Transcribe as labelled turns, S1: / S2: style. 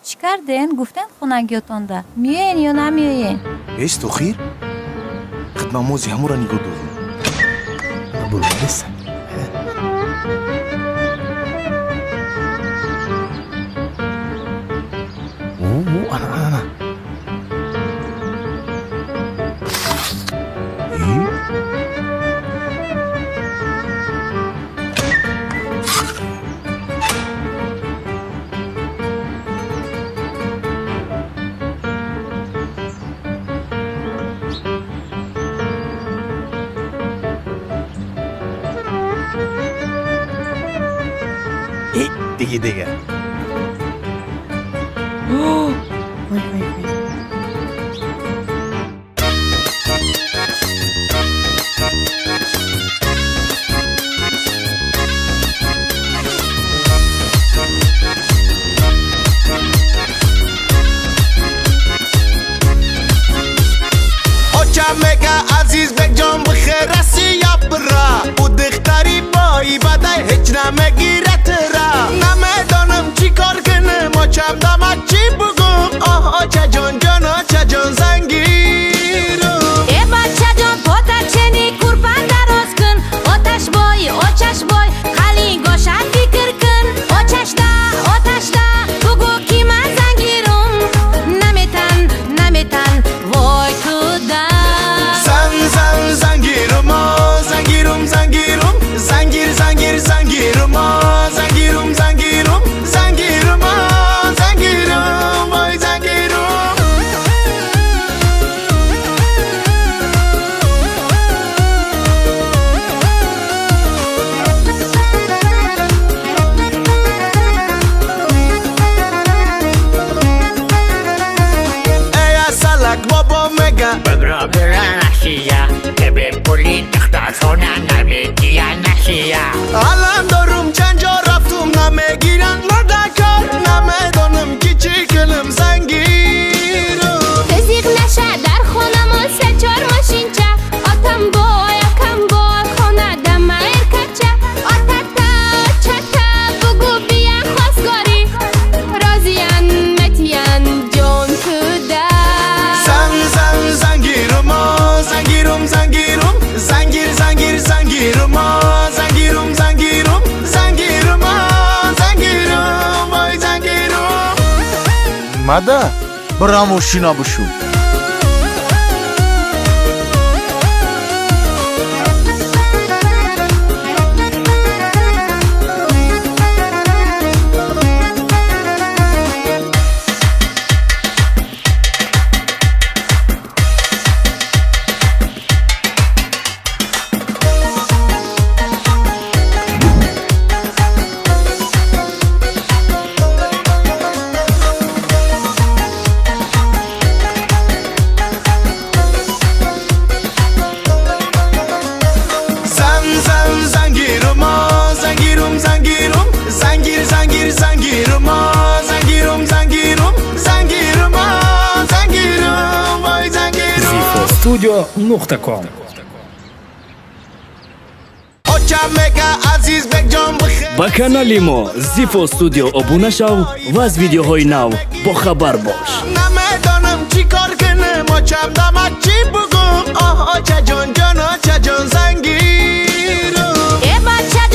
S1: چیکار دین؟ گفتن خونگیاتونده میاین یا نمیاین؟
S2: ایست تو خیر؟ خدمت موزی همون را نگاه دارم برو بسن انا دیگه
S3: مگه عزیزبک جان بخیر رسی یا برا او دختری بایی بدای هیچ نمگیرت را نمیدانم چی کار کنم و چم دامد چی بگم آه آچه جان جان آچه جان زنگیرم
S1: ای بچه جان پوتا چنی کرپان دراز کن آتش بای خالی گوشت فکر کن آتش دا بگو کی من زنگیرم نمیتن وای کدا
S3: زنگیرم زنگیرم وای زنگیرم ای اصلک بابا مگه
S4: بگرا برا نشیه که به پولی دخترخونه نمیگیه نشیه
S3: الان دارم چند جا رفتم نمیگیرن مدکار نمیدانم کی چی کنم زنگیرم
S1: تزیق نشه در خونمون 3-4 ماشین چه آتم بای خونه دم ارکچه آتتا چتا بگو بیان خواستگاری رازیان متیان جون کده
S3: زنگیرم وای زنگیرم
S2: ماده برام و شینا بشو
S5: Studio.com
S6: با کانالی ما زیفو استودیو ابونه شو و از ویدیوهای نو با خبر باش.
S3: نمیدانم چی کار کنم و چم دامد چی بگم آه آچه جان جان آچه جان زنگیرم
S1: ای بچه